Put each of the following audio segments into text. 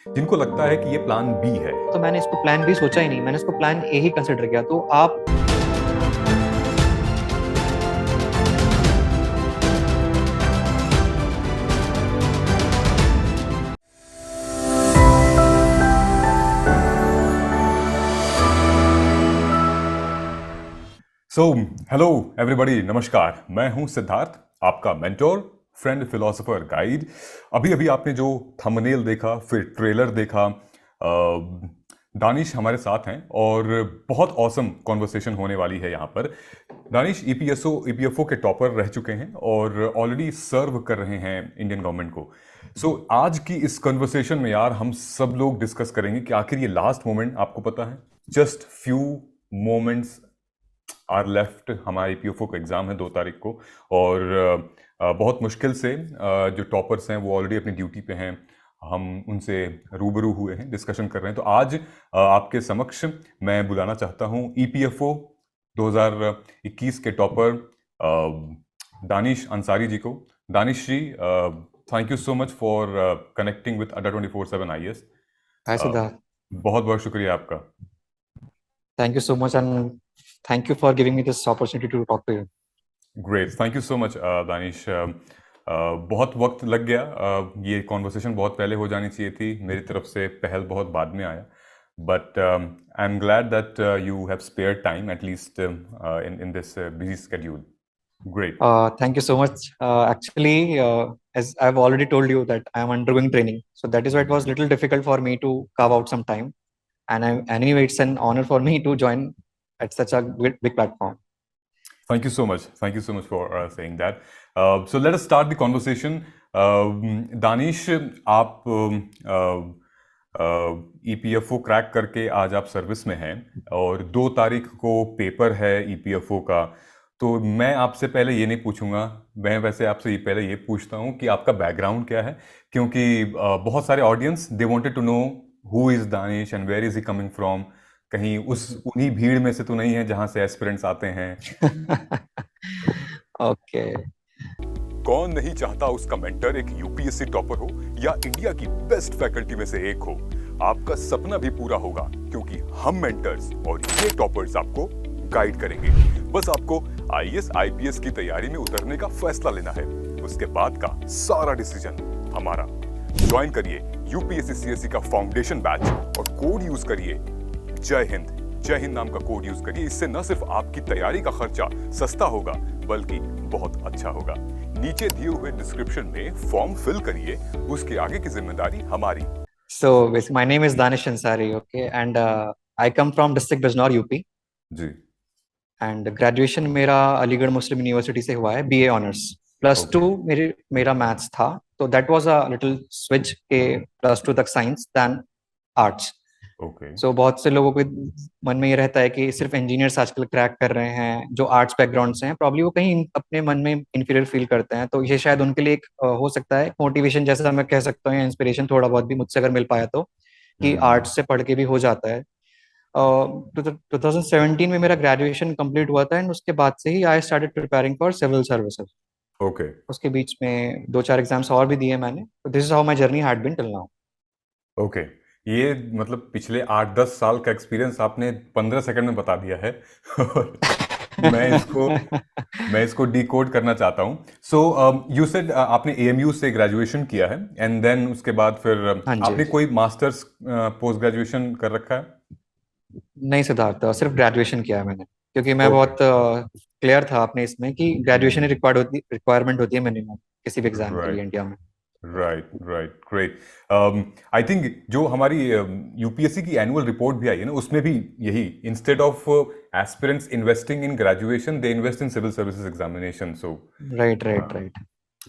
जिनको लगता है कि ये प्लान बी है। तो मैंने इसको प्लान बी सोचा ही नहीं, मैंने इसको प्लान ए ही कंसिडर किया। तो आप सो हेलो एवरीबॉडी, नमस्कार। मैं हूं सिद्धार्थ, आपका मेंटोर, फ्रेंड, फिलोसोफर, गाइड। अभी अभी आपने जो थंबनेल देखा, फिर ट्रेलर देखा, दानिश हमारे साथ हैं और बहुत ऑसम कॉन्वर्सेशन होने वाली है यहाँ पर। दानिश ईपीएफओ के टॉपर रह चुके हैं और ऑलरेडी सर्व कर रहे हैं इंडियन गवर्नमेंट को। सो आज की इस कन्वर्सेशन में यार हम सब लोग डिस्कस करेंगे कि आखिर ये लास्ट मोमेंट आपको पता है, just few moments are left. हमारे ईपीएफओ का एग्जाम है 2 तारीख को और बहुत मुश्किल से जो टॉपर्स हैं वो ऑलरेडी अपनी ड्यूटी पे हैं, हम उनसे रूबरू हुए हैं, डिस्कशन कर रहे हैं। तो आज आपके समक्ष मैं बुलाना चाहता हूं ईपीएफओ 2021 के टॉपर दानिश अंसारी जी को। Danish ji, thank you so much for connecting with Adda 24/7 IAS. Hi Siddharth, बहुत बहुत शुक्रिया आपका। Thank you so much and thank you for giving me this opportunity to talk to you. Great, thank you so much Danish. बहुत वक्त लग गया, ये कॉन्वर्सेशन बहुत पहले हो जानी चाहिए थी, मेरी तरफ से पहल बहुत बाद में आया, but I am glad that you have spare time at least in this busy schedule. Great. Thank you so much. Actually, as I've already told you that I am undergoing training, so that is why it was little difficult for me to carve out some time. And anyway, it's an honor for me to join at such a big platform. Thank you so much. Thank you so much for saying that. So let us start the conversation. Danish, आप EPFO crack करके आज आप service में हैं और 2 तारीख को paper है ईपीएफओ का। तो मैं आपसे पहले ये नहीं पूछूंगा, मैं वैसे आपसे पहले ये पूछता हूँ कि आपका बैकग्राउंड क्या है, क्योंकि बहुत सारे audience they wanted to know who is Danish and where is he coming from. कहीं उन्हीं भीड़ में से तो नहीं है जहां से एस्पिरेंट्स आते हैं। Okay. कौन नहीं चाहता उसका मेंटर एक यूपीएससी टॉपर हो या इंडिया की बेस्ट फैकल्टी में से एक हो। आपका सपना भी पूरा होगा क्योंकि हम मेंटर्स और ये टॉपर्स आपको गाइड करेंगे। बस आपको आईएएस आईपीएस की तैयारी में उतरने का फैसला लेना है, उसके बाद का सारा डिसीजन हमारा। ज्वाइन करिए यूपीएससी सीएससी का फाउंडेशन बैच और कोड यूज करिए जय हिंद। जय हिंद नाम का कोड यूज करिए, इससे न सिर्फ आपकी तैयारी का खर्चा सस्ता होगा बल्कि बहुत अच्छा होगा। नीचे दिए हुए डिस्क्रिप्शन में फॉर्म फिल करिए, उसके आगे की जिम्मेदारी हमारी। So basically, my name is Danish Ansari, okay, and I come from district Bijnor, UP. जी। एंड ग्रेजुएशन मेरा अलीगढ़ मुस्लिम यूनिवर्सिटी से हुआ है, बीए ऑनर्स। +2 मेरा मैथ्स था, तो that was a little switch के +2 तक साइंस देन आर्ट्स। ओके। सो बहुत से लोगों के मन में ये रहता है कि सिर्फ इंजीनियर्स आजकल क्रैक कर रहे हैं जो आर्ट्स बैकग्राउंड से हैं, प्रॉब्ली वो कहीं अपने मन में इंफीरियर फील करते हैं। तो ये शायद उनके लिए एक हो सकता है मोटिवेशन जैसा मैं कह सकता हूँ, या इंस्पिरेशन थोड़ा बहुत भी मुझसे अगर मिल पाया तो, कि आर्ट्स से पढ़ के भी हो जाता है। 2017 में मेरा ग्रेजुएशन कंप्लीट हुआ था एंड उसके बाद से ही I started preparing for civil services. Okay. उसके बीच में 2-4 एग्जाम्स और भी दिए मैंने। तो this is how my journey had been till now. Okay, ये मतलब पिछले 8-10 साल का एक्सपीरियंस आपने 15 सेकंड में बता दिया है। मैं इसको मैं इसको डिकोड करना चाहता हूँ। सो यू सेड आपने एएमयू से ग्रेजुएशन किया है एंड देन उसके बाद फिर हाँ जी। आपने कोई मास्टर्स पोस्ट ग्रेजुएशन कर रखा है? नहीं सिद्धार्थ, सिर्फ ग्रेजुएशन किया है मैंने, क्योंकि मैं ओके। बहुत क्लियर था अपने इसमें कि ग्रेजुएशन ही रिक्वायरमेंट होती है मिनिमम किसी भी एग्जाम के लिए राइट, इंडिया में। Right, right, great. I think जो हमारी यूपीएससी की एनुअल रिपोर्ट भी आई है ना, उसमें भी यही, instead of aspirants investing in graduation they invest in civil services examination. So right right right.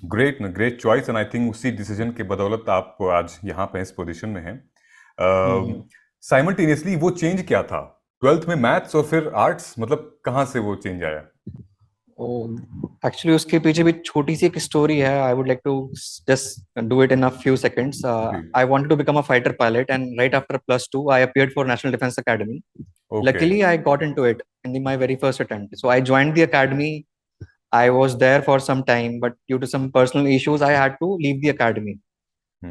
Great, great choice. And I think उसी डिसीजन के बदौलत आप आज यहाँ पे इस पोजीशन में हैं। साइमल्टेनियसली वो चेंज क्या था 12th में, मैथ्स और फिर आर्ट्स, मतलब कहाँ से वो चेंज आया? एक्चुअली उसके पीछे भी छोटी सी एक स्टोरी है। I would like to just do it in a few seconds. I wanted to become a fighter pilot and right after +2 I appeared for National Defence Academy. Okay. Luckily, I got into it in my very first attempt. So I joined the academy. I was there for some time, but due to some personal issues, I had to leave the academy.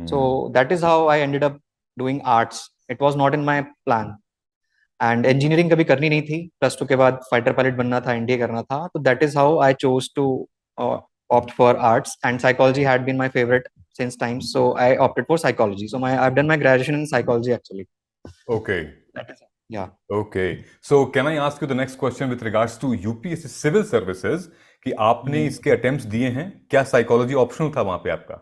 So that is how I ended up doing arts, it was not in my plan. And engineering कभी करनी नहीं थी, plus two के बाद fighter pilot बनना था, NDA करना था, तो that is how I chose to opt for arts, and psychology had been my favorite since time, so I opted for psychology. So I've done my graduation in psychology actually. Okay That is, yeah. Okay so can I ask you the next question with regards to UPSC civil services कि आपने हम्म। इसके attempts दिए हैं, क्या psychology optional था वहां पे आपका?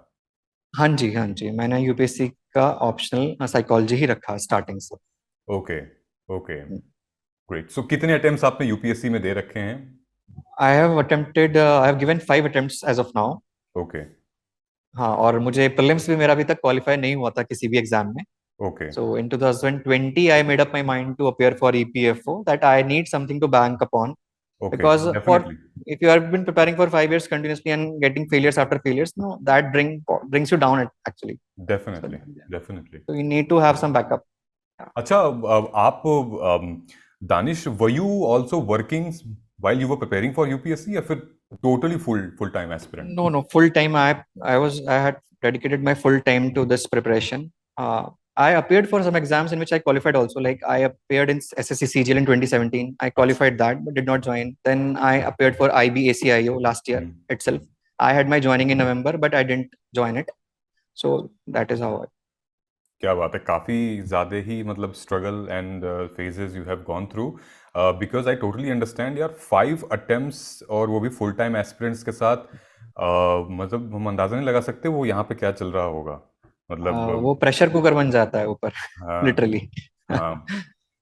हाँ जी, हाँ जी, मैंने यूपीएससी का ऑप्शनल साइकोलॉजी ही रखा स्टार्टिंग से। Okay okay great. सो कितने अटेम्प्ट्स आपने यूपीएससी में दे रखे हैं? I have given 5 attempts as of now. Okay हाँ, और मुझे प्रीलिम्स भी मेरा अभी तक क्वालिफाई नहीं हुआ था किसी भी एग्जाम में। Okay So in 2020, I made up my mind to appear for EPFO, that I need something to bank upon. Okay Because for definitely if you have been preparing for 5 years continuously and getting failures after failures, no, that brings you down actually. So, definitely definitely so you need to have some backup. Yeah. अच्छा, आप Danish, were you also working while you were preparing for UPSC या फिर totally full time aspirant? No, no, full time. I had dedicated my full time to this preparation. I appeared for some exams in which I qualified also. Like I appeared in SSC CGL in 2017. I अच्छा qualified that but did not join. Then I appeared for IB ACIO last year hmm, itself. I had my joining in November, but I didn't join it. So that is how. क्या बात है, काफ़ी ज़्यादा ही मतलब struggle and phases you have gone through, because I totally understand यार, 5 attempts और वो भी फुल टाइम एस्पिरेंट्स के साथ, मतलब हम अंदाज़ा नहीं लगा सकते वो यहाँ पे क्या चल रहा होगा, मतलब वो प्रेशर कुकर बन जाता है ऊपर हाँ लिटरली। हाँ।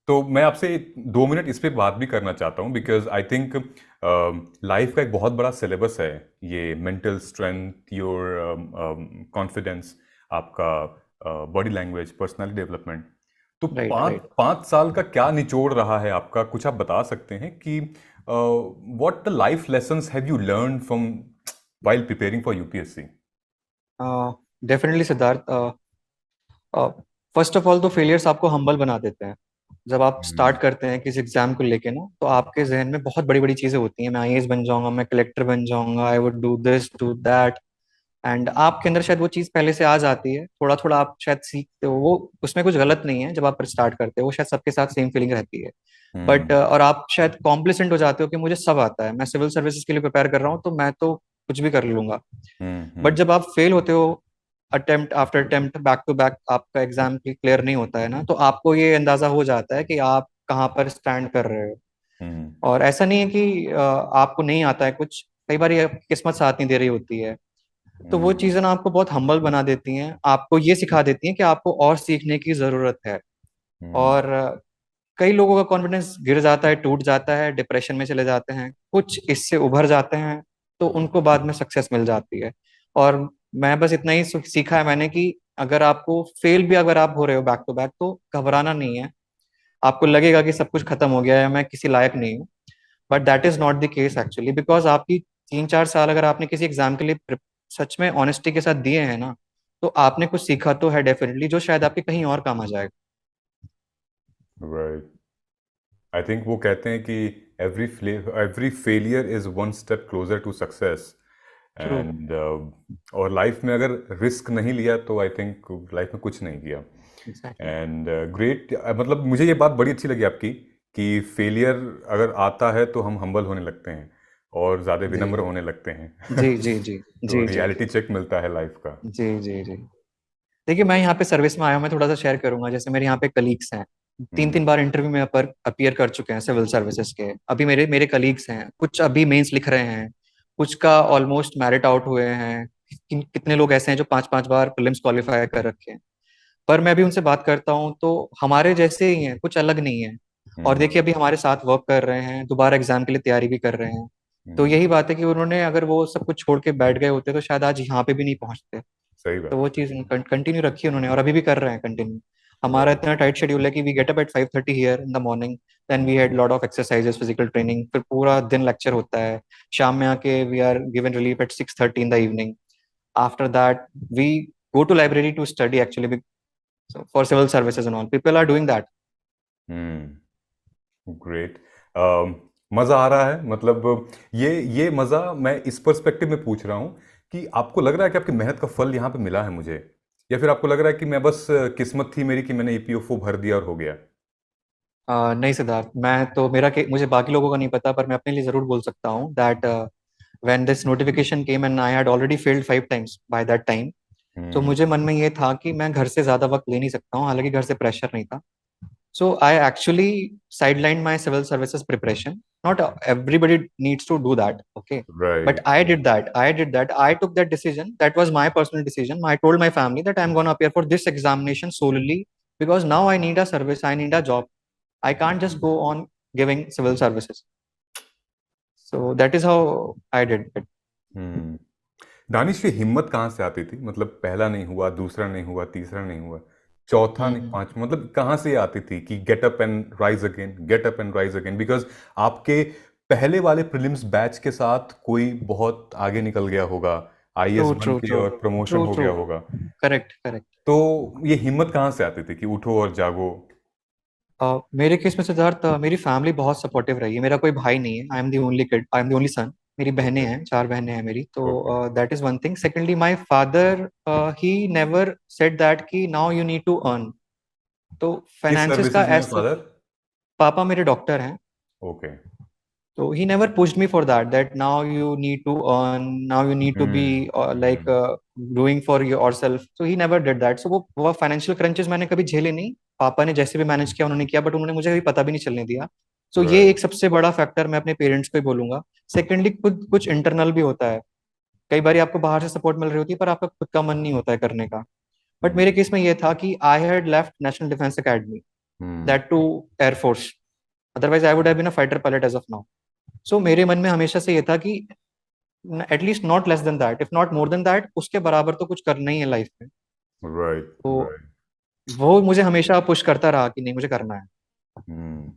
तो मैं आपसे 2 मिनट इस पे बात भी करना चाहता हूँ, बिकॉज आई थिंक लाइफ का एक बहुत बड़ा सिलेबस है ये, मेंटल स्ट्रेंथ, योर कॉन्फिडेंस, आपका बॉडी लैंग्वेज, पर्सनालिटी डेवलपमेंट। तो राइट, पाँच राइट। 5 साल का क्या निचोड़ रहा है आपका, कुछ आप बता सकते हैं कि what the life lessons have you learn from while preparing for UPSC? Definitely Siddharth, first of all तो फेलियर्स आपको हम्बल बना देते हैं। जब आप स्टार्ट करते हैं किसी एग्जाम को लेके ना, तो आपके जहन में बहुत बड़ी बड़ी चीजें होती हैं, मैं आईएएस बन जाऊंगा, मैं कलेक्टर बन जाऊंगा, I would do this do that. And आपके अंदर शायद वो चीज पहले से आ जाती है, थोड़ा थोड़ा आप शायद सीखते हो वो, उसमें कुछ गलत नहीं है। जब आप स्टार्ट करते हो वो शायद सबके साथ सेम फीलिंग रहती है। बट हम्म और आप शायद कॉम्प्लिसेंट हो जाते हो कि मुझे सब आता है, मैं सिविल सर्विसेज के लिए प्रिपेयर कर रहा हूँ, तो मैं तो कुछ भी कर लूंगा। बट हम्म जब आप फेल होते हो attempt after attempt, back to back, आपका एग्जाम क्लियर नहीं होता है ना, तो आपको ये अंदाजा हो जाता है कि आप कहाँ पर स्टैंड कर रहे हो। हम्म और ऐसा नहीं है कि आपको नहीं आता है कुछ, कई बार ये किस्मत साथ नहीं दे रही होती है। तो वो हम्म चीजें ना आपको बहुत हम्बल बना देती हैं, आपको ये सिखा देती हैं कि आपको और सीखने की जरूरत है। हम्म और कई लोगों का कॉन्फिडेंस गिर जाता है, टूट जाता है, डिप्रेशन में चले जाते हैं, कुछ इससे उभर जाते हैं, तो उनको बाद में सक्सेस मिल जाती है। और मैं बस इतना ही सीखा है मैंने कि अगर आपको फेल भी अगर आप हो रहे हो बैक टू बैक, तो घबराना नहीं है। आपको लगेगा कि सब कुछ खत्म हो गया है, मैं किसी लायक नहीं हूँ, but that is not the case actually. Because आपकी 3-4 साल अगर आपने किसी एग्जाम के लिए सच में ऑनेस्टी के साथ दिए हैं ना, तो आपने कुछ सीखा तो है डेफिनेटली, जो शायद आपके कहीं और काम आ जाएगा। राइट। आई थिंक वो कहते हैं कि every every failure is one step closer to success, true. And और लाइफ में अगर रिस्क नहीं लिया तो आई थिंक लाइफ में कुछ नहीं किया। एग्जैक्टली। एंड ग्रेट, मतलब मुझे ये बात बड़ी अच्छी लगी आपकी कि फेलियर अगर आता है तो हम हम्बल होने लगते हैं और ज़्यादा जी, विनम्र होने लगते हैं। जी, जी, जी, तो जी, जी, रियलिटी चेक मिलता है लाइफ का। जी, जी, जी। देखिए, मैं यहाँ पे सर्विस में आया हूँ, मैं थोड़ा सा शेयर करूंगा। जैसे मेरे यहाँ पे कलीग्स हैं, तीन हम्म तीन बार इंटरव्यू में पर अपीयर कर चुके हैं सिविल सर्विसेज के। अभी मेरे मेरे कलीग्स हैं, कुछ अभी मेंस लिख रहे हैं, कुछ का ऑलमोस्ट मेरिट आउट हुए हैं। कितने लोग ऐसे हैं जो 5-5 बार प्रीलिम्स क्वालिफाई कर रखे हैं। पर मैं भी उनसे बात करता हूँ तो हमारे जैसे ही हैं, कुछ अलग नहीं है। और हम्म देखिए, अभी हमारे साथ वर्क कर रहे हैं, दोबारा एग्जाम के लिए तैयारी भी कर रहे हैं। तो हम्म, यही बात है कि उन्होंने अगर वो सब कुछ छोड़ के बैठ गए होते तो शायद आज यहाँ पे भी नहीं पहुंचते। सही तो बात। वो चीज कंटिन्यू रखी उन्होंने, और अभी भी कर रहे हैं कंटिन्यू। हमारा राइट। इतना टाइट शेड्यूल है कि we get up at 5:30 here in the morning, then we had lot of exercises, physical training, फिर पूरा दिन लेक्चर होता है। शाम में आके we are given relief at 6:30 in the evening. After that we go to library to study actually, so for civil services and all people are doing that. Hmm great. मज़ा आ रहा है, मतलब ये मज़ा मैं इस पर्सपेक्टिव में पूछ रहा हूँ कि आपको लग रहा है कि आपकी मेहनत का फल यहाँ पे मिला है मुझे, या फिर आपको लग रहा है कि मैं बस किस्मत थी मेरी कि मैंने ईपीएफओ भर दिया और हो गया? नहीं सिद्धार्थ, मैं तो मुझे बाकी लोगों का नहीं पता, पर मैं अपने लिए जरूर बोल सकता हूँ that when this notification came and I had already failed 5 times by that time. तो हम्म। मुझे मन में ये था कि मैं घर से ज्यादा वक्त ले नहीं सकता हूँ, हालांकि घर से प्रेशर नहीं था। So I actually sidelined my civil services preparation. Not everybody needs to do that, okay? But right. I did that. I did that. I took that decision. That was my personal decision. I told my family that I'm going to appear for this examination solely because now I need a service. I need a job. I can't just go on giving civil services. So that is how I did it. हम्म। दानिश, ये हिम्मत कहाँ से आती थी? मतलब पहला नहीं हुआ, दूसरा नहीं हुआ, तीसरा नहीं हुआ, चौथा नहीं, हम्म। पांच, मतलब कहाँ से ये आती थी कि get up and rise again, get up and rise again? Because आपके पहले वाले प्रीलिम्स बैच के साथ कोई बहुत आगे निकल गया होगा, आईएएस True, बन true, के true, और प्रमोशन true, हो गया true. होगा। Correct, correct. तो ये हिम्मत कहाँ से आती थी कि उठो और जागो? मेरे केस में सिद्धार्थ, मेरी फैमिली बहुत सपोर्टिव रही है। मेरा कोई भाई नहीं है, I am the only kid, I am the only son. मेरी बहनें ओके। हैं, 4 बहनें हैं मेरी, ओके। तो that is one thing. Secondly, my father he never said that कि now you need to earn. तो किस फाइनेंसिस का सर्विसेज में है ऐसा, फादर? पापा मेरे डॉक्टर हैं। Okay. So he never pushed me for that. That now you need to earn, now you need to hmm. be like hmm. doing for yourself. So he never did that. So वो financial crunches मैंने कभी झेले नहीं। पापा ने जैसे भी manage किया उन्होंने किया, बट उन्होंने मुझे कभी पता भी नहीं चलने दिया। सो ये राइट। एक सबसे बड़ा फैक्टर मैं अपने पेरेंट्स को ही बोलूंगा। सेकेंडली, खुद कुछ इंटरनल भी होता है। कई बार आपको बाहर से सपोर्ट मिल रही होती है, पर आपका खुद का मन नहीं होता है करने का। बट मेरे हम्म। केस में ये था कि I had left National Defence Academy, hmm. That too air force. Otherwise I would have been a fighter pilot as of now. So मेरे मन में हमेशा से ये था कि at least not less than that, if not more than that, उसके बराबर तो कुछ करना ही है लाइफ में। राइट। तो राइट। वो मुझे हमेशा पुश करता रहा कि नहीं, मुझे करना है। हम्म।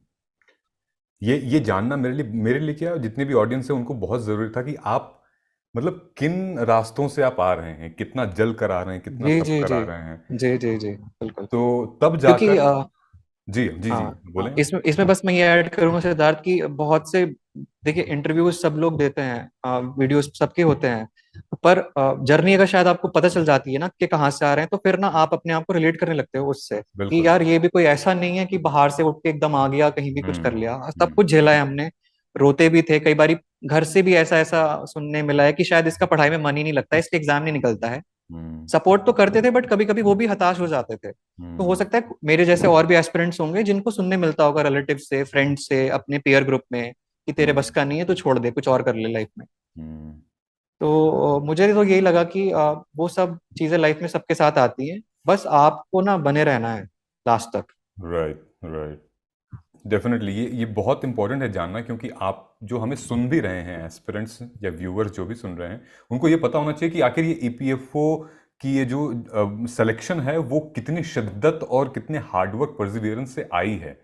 ये जानना मेरे लिए क्या, जितने भी ऑडियंस है उनको बहुत जरूरी था कि आप मतलब किन रास्तों से आप आ रहे हैं, कितना जल कर आ रहे हैं, कितना जी, तप जी, कर जी, आ रहे हैं। जी, जी, जी, बिल्कुल। तो तब क्योंकि जाकर। जी जी जी, हाँ, बोलें हाँ, आप। इसमें इसमें बस मैं ये ऐड करूंगा सिद्धार्थ कि बहुत से, देखिए, इंटरव्यूज सब लोग देते हैं, वीडियोस सबके होते हैं, पर जर्नी अगर शायद आपको पता चल जाती है ना कि कहाँ से आ रहे हैं, तो फिर ना आप अपने आप को रिलेट करने लगते हो उससे कि बिल्कुल। यार ये भी कोई ऐसा नहीं है कि बाहर से उठ के एकदम आ गया, कहीं भी कुछ कर हम्म। लिया। सब हम्म। कुछ झेला है हमने। रोते भी थे कई बारी। घर से भी ऐसा ऐसा सुनने मिला है कि शायद इसका पढ़ाई में मन ही नहीं लगता है, इसलिए एग्जाम नहीं निकलता है। हम्म। सपोर्ट तो करते थे, बट कभी कभी वो भी हताश हो जाते थे। तो हो हम्म। सकता है मेरे जैसे और भी एस्पिरेंट्स होंगे जिनको सुनने मिलता होगा रिलेटिव से, फ्रेंड से, अपने पीयर ग्रुप में, कि तेरे बस हम्म। का नहीं है तो छोड़ दे, कुछ और कर ले लाइफ में। हम्म। तो मुझे तो यही लगा कि वो सब चीजें लाइफ में सबके साथ आती हैं, बस आपको ना बने रहना है लास्ट तक। राइट। राइट। डेफिनेटली ये बहुत इंपॉर्टेंट है जानना, क्योंकि आप जो हमें सुन भी रहे हैं, एस्पिरेंट्स या व्यूअर्स जो भी सुन रहे हैं, उनको ये पता होना चाहिए कि आखिर ये ईपीएफओ की ये जो सिलेक्शन है वो कितनी शिद्दत और कितने हार्डवर्क परसिवियरेंस से आई है।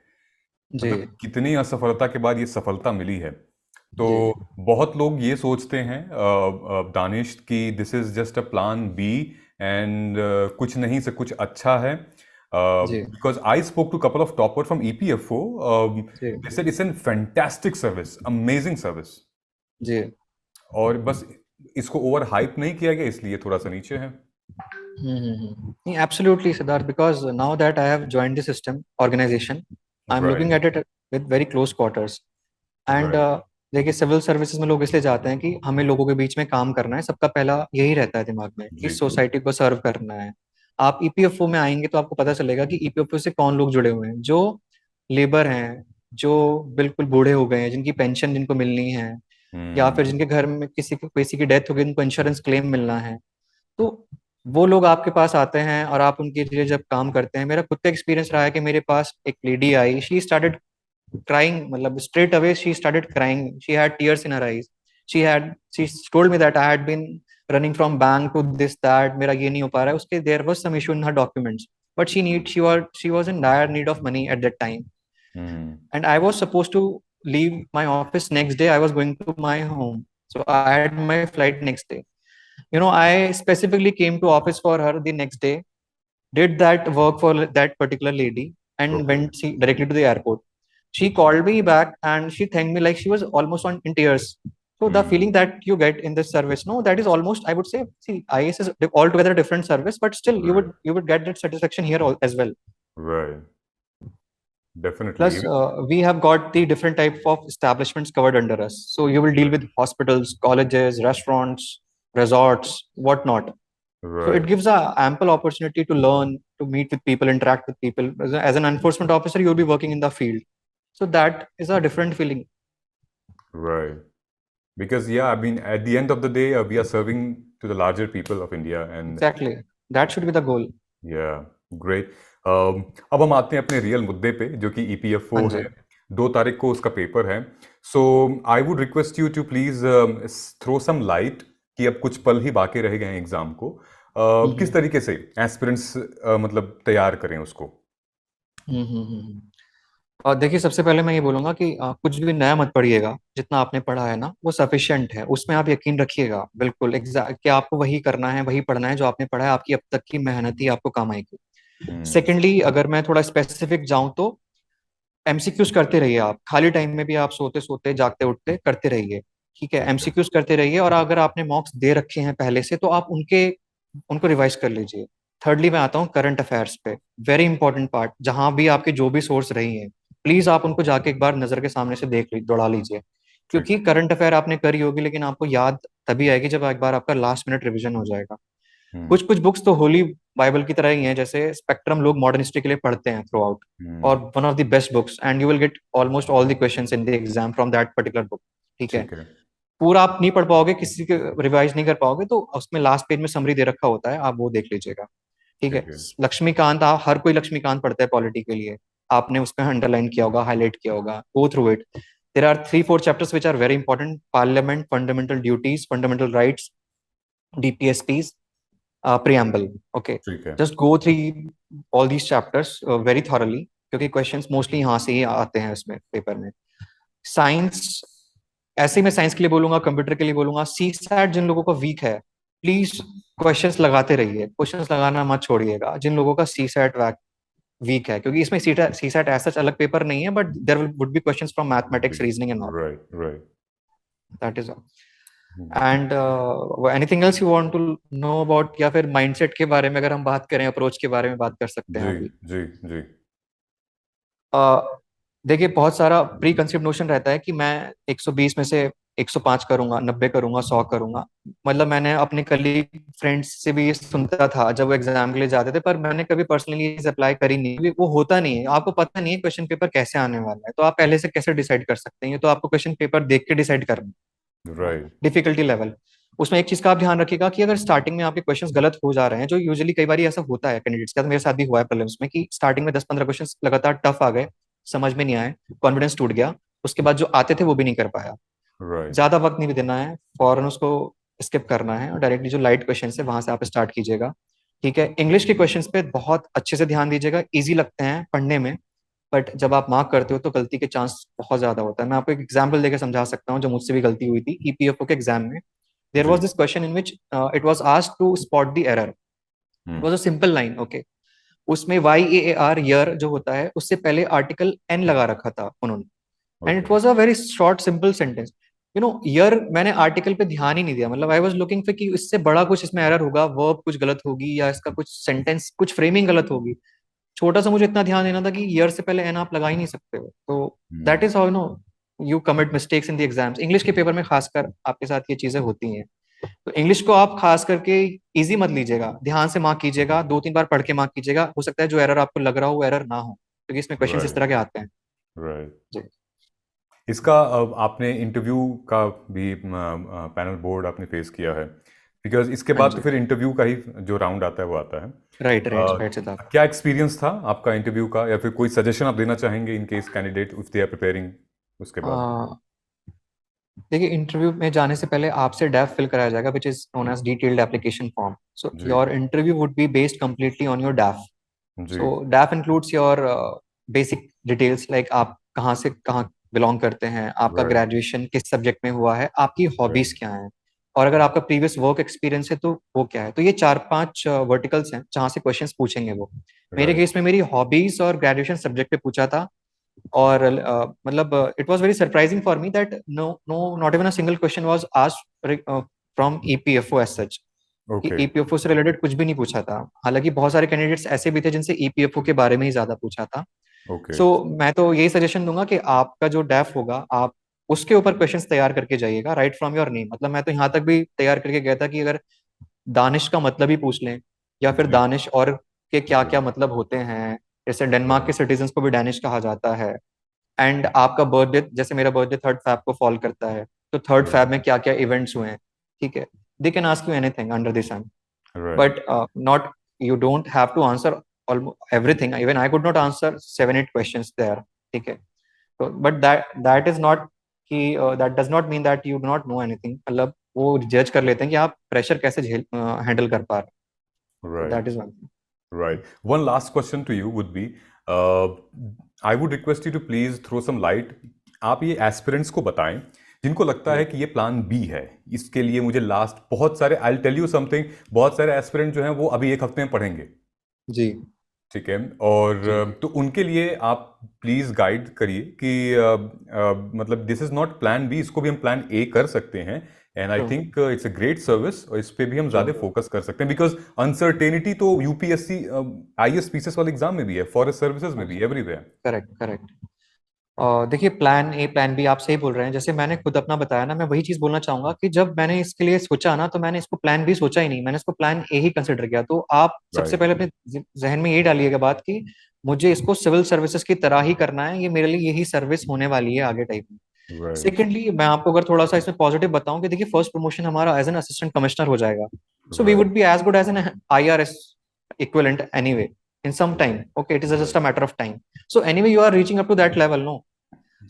जी, मतलब कितनी असफलता के बाद ये सफलता मिली है। तो जी, बहुत लोग ये सोचते हैं दानिश कि this is just a plan B and कुछ नहीं से कुछ अच्छा है। जी, Because I spoke to a couple of toppers from EPFO. Ji, They said it's a fantastic service, amazing service. जी। और बस इसको ओवर हाइप नहीं किया गया, इसलिए थोड़ा सा नीचे है। नहीं, absolutely Siddharth, because now that I have joined the system organisation, I am right. Looking at it with very close quarters. And right. देखिए, सिविल सर्विसेज में लोग इसलिए जाते हैं कि हमें लोगों के बीच में काम करना है। सबका पहला यही रहता है दिमाग में कि जी। सोसाइटी को सर्व करना है। आप ईपीएफओ में आएंगे तो आपको पता चलेगा कि ईपीएफओ से कौन लोग जुड़े हुए हैं। जो लेबर हैं, जो बिल्कुल बूढ़े हो गए हैं, जिनकी पेंशन जिनको मिलनी है, या फिर हम्म। जिनके घर में किसी की डेथ हो गई, उनको इंश्योरेंस क्लेम मिलना है, तो वो लोग आपके पास आते हैं और आप उनके लिए जब काम करते हैं। मेरा खुद का एक्सपीरियंस रहा है कि मेरे पास एक lady I, she started crying, मतलब straight away she started crying. She had tears in her eyes. She told me that I had been running from bank to this that, मेरा ये नहीं हो पा रहा है। उसके there was some issue in her documents, but she was in dire need of money at that time. Hmm. And I was supposed to leave my office next day. I was going to my home, so I had my flight next day. I specifically came to office for her the next day, did that work for that particular lady, and okay. went directly to the airport. She called me back and she thanked me like she was almost in tears. So the Hmm. feeling that you get in this service, no, that is almost, I would say, see, IAS is altogether a different service, but still Right. you would get that satisfaction here as well. Right. Definitely. Plus, we have got the different type of establishments covered under us. So you will deal with hospitals, colleges, restaurants, resorts, whatnot. So it Right. gives a ample opportunity to learn, to meet with people, interact with people. As an enforcement officer, you'll be working in the field. So that is a different feeling. Right. Because, yeah, I mean, at the end of the day, we are serving to the larger people of India, and Exactly. That should be the goal. या great. अब हम आते हैं अपने real मुद्दे पे, जो कि ईपीएफओ हाँ है। जी। 2 तारीख को उसका पेपर है। So I would request you to please throw some light कि अब कुछ पल ही बाकी रह गए हैं एग्जाम को। किस हम्म तरीके से एस्पिरेंट्स मतलब तैयार करें उसको। हम्म। और देखिए, सबसे पहले मैं ये बोलूंगा कि कुछ भी नया मत पढ़िएगा। जितना आपने पढ़ा है ना, वो सफिशिएंट है, उसमें आप यकीन रखिएगा बिल्कुल एग्जैक्ट कि आपको वही करना है, वही पढ़ना है जो आपने पढ़ा है। आपकी अब तक की मेहनत ही आपको काम आएगी। हम्म। सेकेंडली, अगर मैं थोड़ा स्पेसिफिक जाऊं तो एमसीक्यूज करते रहिए। आप खाली टाइम में भी आप सोते सोते जागते उठते करते रहिए। ठीक है, ठीक है। एमसीक्यूज करते रहिए, और अगर आपने मॉक्स दे रखे हैं पहले से तो आप उनको रिवाइज कर लीजिए। थर्डली मैं आता हूँ करंट अफेयर्स पे। वेरी इंपॉर्टेंट पार्ट, जहां भी आपके जो भी सोर्स रही हैं, प्लीज आप उनको जाके एक बार नजर के सामने से दौड़ा लीजिए। ठीक क्योंकि करंट अफेयर आपने करी होगी, लेकिन आपको याद तभी आएगी जब एक बार आपका लास्ट मिनट रिवीजन हो जाएगा। है। कुछ कुछ बुक्स तो होली बाइबल की तरह ही हैं, जैसे स्पेक्ट्रम लोग मॉडर्न हिस्ट्री के लिए पढ़ते हैं थ्रू आउट, और hmm. One of the best books, and you will get almost all the questions in the exam from that particular book. ठीक है। ठीक है। पूरा आप नहीं पढ़ पाओगे, किसी के रिवाइज नहीं कर पाओगे, तो उसमें लास्ट पेज में समरी दे रखा होता है, आप वो देख लीजिएगा। ठीक है। ठीक है। लक्ष्मीकांत, हर कोई लक्ष्मीकांत पढ़ता है पॉलिटी के लिए। आपने उसमें अंडरलाइन किया होगा, हाईलाइट किया होगा, go through it. There are 3-4 chapters which are very important: parliament, fundamental duties, fundamental rights, DPSPs, preamble. Okay, ठीक है। just go through all these chapters very thoroughly, क्योंकि क्वेश्चंस मोस्टली यहाँ से ही आते हैं इसमें पेपर में। साइंस, ऐसे ही मैं साइंस के लिए बोलूंगा, कंप्यूटर के लिए बोलूंगा। सी सैट जिन लोगों का वीक है, प्लीज क्वेश्चंस लगाते रहिए, क्वेश्चंस लगाना मत छोड़िएगा जिन लोगों का सी सैट वीक है, क्योंकि इसमें सी सैट ऐसा अलग पेपर नहीं है, but there would be questions from mathematics, reasoning and all. Right. Right. That is and anything else you want to know about, या फिर माइंडसेट के बारे में अगर हम बात करें, अप्रोच के बारे में बात कर सकते हैं जी। अभी। जी। जी। uh, देखिए, बहुत सारा प्री कंसेप्ट नोशन रहता है कि मैं 120 में से 105 करूंगा, 90 करूंगा, 100 करूंगा। मतलब मैंने अपने कलीग फ्रेंड्स से भी ये सुनता था जब वो एग्जाम के लिए जाते थे, पर मैंने कभी पर्सनली इसे अप्लाई करी नहीं, क्योंकि वो होता नहीं है। आपको पता नहीं है क्वेश्चन पेपर कैसे आने वाला है, तो आप पहले से कैसे डिसाइड कर सकते हैं? ये तो आपको क्वेश्चन पेपर देख के डिसाइड करना है। राइट। डिफिकल्टी लेवल, उसमें एक चीज का आप ध्यान रखिएगा कि अगर स्टार्टिंग में आपके क्वेश्चंस गलत हो जा रहे हैं, जो यूजुअली कई बार ऐसा होता है कैंडिडेट्स के साथ, मेरे साथ भी हुआ है प्रीलिम्स में, कि स्टार्टिंग में 10-15 क्वेश्चंस लगातार टफ आ गए, समझ में नहीं आए, कॉन्फिडेंस टूट गया, उसके बाद जो आते थे वो भी नहीं कर पाया। राइट। ज्यादा वक्त नहीं देना है, फौरन उसको स्किप करना है, और डायरेक्टली जो लाइट क्वेश्चन है वहां से आप स्टार्ट कीजिएगा। ठीक है। इंग्लिश के क्वेश्चंस पे बहुत अच्छे से ध्यान दीजिएगा, इजी लगते हैं पढ़ने में, बट जब आप मार्क करते हो तो गलती के चांस बहुत ज्यादा होता है। मैं आपको एक एग्जांपल देकर समझा सकता हूँ, जो मुझसे भी गलती हुई थी ईपीएफओ के एग्जाम में। देयर जी। Was this question in which it was asked to spot the error. It hmm. Was a simple line. Okay, उसमें YEAR ईयर जो होता है, उससे पहले आर्टिकल एन लगा रखा था उन्होंने, and it okay. Was a very short simple sentence. Year मैंने आर्टिकल पे ध्यान ही नहीं दिया, मतलब आई वाज लुकिंग फॉर कि इससे बड़ा कुछ इसमें एरर होगा, वर्ब कुछ गलत होगी, या इसका कुछ सेंटेंस कुछ फ्रेमिंग गलत होगी। छोटा सा मुझे इतना ध्यान देना था कि ईयर से पहले एन आप लगा ही नहीं सकते हो। तो that hmm. Is how you commit mistakes in the exams. English के पेपर में खासकर आपके साथ ये चीजें होती हैं। तो इंग्लिश को आप खास करके इजी मत लीजिएगा, ध्यान से मार्क कीजिएगा, 2-3 बार पढ़ के मार्क कीजिएगा। हो सकता है जो एरर आपको लग रहा हो वो एरर ना हो, क्योंकि इसमें क्वेश्चन इस राइट। तरह के आते हैं। राइट। जी। इसका आपने इंटरव्यू का भी पैनल बोर्ड आपने फेस किया है, बिकॉज इसके हाँ बाद तो जी। फिर इंटरव्यू का ही जो राउंड आता है वो आता है। Right right right Siddharth. क्या एक्सपीरियंस था आपका इंटरव्यू का, या फिर कोई सजेशन आप देना चाहेंगे in case candidate if they are preparing उसके बाद। देखिए, इंटरव्यू में जाने से पहले आपसे डैफ फिल कराया जाएगा, which is known as detailed application form. So जी। Your interview would be based completely on your DAF. जी। So DAF includes your basic details, like आप कहाँ से कहाँ बिलोंग करते हैं, आपका राइट। ग्रेजुएशन किस सब्जेक्ट में हुआ है, आपकी राइट। हॉबीज क्या हैं, और अगर आपका प्रीवियस वर्क एक्सपीरियंस है तो वो क्या है। तो ये 4-5 वर्टिकल्स हैं जहाँ से क्वेश्चंस पूछेंगे वो। मेरे राइट। केस में मेरी हॉबीज और ग्रेजुएशन सब्जेक्ट पे पूछा था, और मतलब it was very surprising for me that no no not even a single question was asked from EPFO as such, कि ओके। ईपीएफओ से रिलेटेड कुछ भी नहीं पूछा था। हालांकि बहुत सारे कैंडिडेट्स ऐसे भी थे जिनसे ईपीएफओ के बारे में ही ज्यादा पूछा था। ओके। सो मैं तो यही सजेशन दूंगा कि आपका जो डेफ होगा आप उसके ऊपर क्वेश्चंस तैयार करके जाइएगा, राइट फ्रॉम योर नेम। मतलब मैं तो यहाँ तक भी तैयार करके गया था कि अगर दानिश का मतलब ही पूछ लें, या फिर जी। दानिश और के क्या जी। क्या मतलब होते हैं। जैसे डेनमार्क राइट। के सिटीजन्स को भी डैनिश कहा जाता है। एंड आपका बर्थडे, जैसे मेरा बर्थडे 3rd Feb को फॉल करता है, तो 3rd Feb में क्या क्या इवेंट्स हुए हैं, ठीक है। They can ask you anything under the sun, right. but not, you don't have to answer almost everything. Even I could not answer 7 8 questions there, ठीक है। तो but that is not कि that does not mean that you do not know anything। मतलब वो जज कर लेते हैं कि आप प्रेशर कैसे झेल हैंडल कर पा रहे हैं। Right. That is one thing. Right. One last question to you would be, I would request you to please throw some light. आप ये एस्पिरेंट्स को बताएं जिनको लगता है जी कि ये प्लान बी है, इसके लिए मुझे लास्ट बहुत सारे, आई टेल यू समथिंग, बहुत सारे एस्पिरेंट जो हैं वो अभी एक हफ्ते में पढ़ेंगे, जी ठीक है। और जी तो उनके लिए आप प्लीज गाइड करिए कि मतलब this is not plan B, इसको भी हम प्लान ए कर सकते हैं। And I true think it's a great service, और इस पे भी हम ट्रू ज्यादा फोकस कर सकते हैं, बिकॉज अनसर्टेनिटी तो यूपीएससी आईएएस पीसीएस वाले एग्जाम में भी है, फॉरेस्ट सर्विसेज में भी, एवरीवेयर। Correct correct. देखिए प्लान ए प्लान बी आप सही बोल रहे हैं। जैसे मैंने खुद अपना बताया ना, मैं वही चीज बोलना चाहूंगा कि जब मैंने इसके लिए सोचा ना, तो मैंने इसको प्लान बी सोचा ही नहीं, मैंने इसको प्लान ए ही कंसिडर किया। तो आप सबसे राइट। पहले अपने जहन में ये डालिएगा बात कि मुझे इसको सिविल सर्विसेज की तरह ही करना है, ये मेरे लिए यही सर्विस होने वाली है आगे टाइप में। राइट। सेकेंडली मैं आपको अगर थोड़ा सा इसमें पॉजिटिव बताऊं कि देखिए फर्स्ट प्रमोशन हमारा एज एन असिस्टेंट कमिश्नर हो जाएगा। So we right. Would be as good as an IRS equivalent anyway in some time. Okay, it is just right. A matter of time. So anyway you are reaching up to that level, no.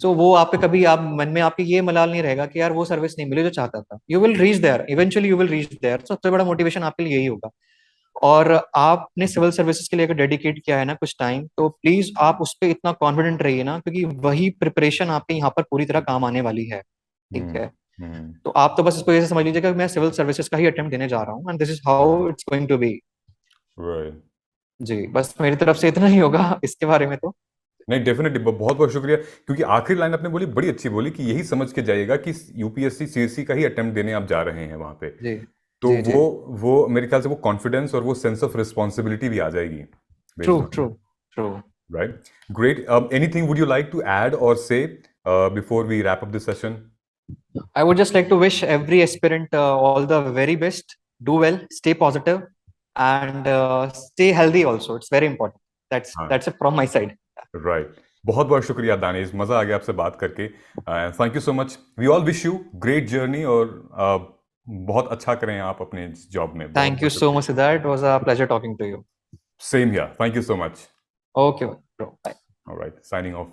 सो वो आपके कभी आप मन में आपके ये मलाल नहीं रहेगा कि यार वो सर्विस नहीं मिली जो चाहता था। You will reach there, eventually you will reach there. सबसे बड़ा मोटिवेशन आपके लिए यही होगा। और आपने सिविल सर्विसेज के लिए अगर डेडिकेट किया है ना कुछ टाइम, तो प्लीज आप उस पर इतना कॉन्फिडेंट रहिए ना, क्योंकि वही प्रिपरेशन आपके यहाँ पर पूरी तरह काम आने वाली है, ठीक हम्म। है। हम्म। तो आप तो बस इसको ऐसे समझ लीजिएगा कि मैं सिविल सर्विसेज का ही अटेम्प्ट देने जा रहा हूँ, and this is how it's going to be. Right. जी बस मेरी तरफ से इतना ही होगा इसके बारे में तो। नहीं, डेफिनेटली बहुत बहुत शुक्रिया, क्योंकि आखिरी लाइन आपने बोली बड़ी अच्छी बोली कि यही समझ के जाइएगा कि यूपीएससी सीएससी का ही अटेम्प्ट देने आप जा रहे हैं वहां पे। जी तो जी जी। वो मेरे ख्याल से वो कॉन्फिडेंस और वो सेंस ऑफ रिस्पॉन्सिबिलिटी भी आ जाएगी true based on true true. Right. Great. Anything would you like to add और से before we wrap up this session? I would just like to wish every aspirant all the very best. Do well, stay positive, and stay healthy also. It's very important. हाँ। That's it from my side. Right. बहुत बहुत शुक्रिया दानिश, मजा आ गया आपसे बात करके। Thank you so much. We all wish you great journey, और बहुत अच्छा करें आप अपने जॉब में। बहुत Thank you बहुत so much, शुक्रिया। Siddharth. It was a pleasure talking to you. Same here, thank you so much. Okay, bro. Bye. Alright, signing off.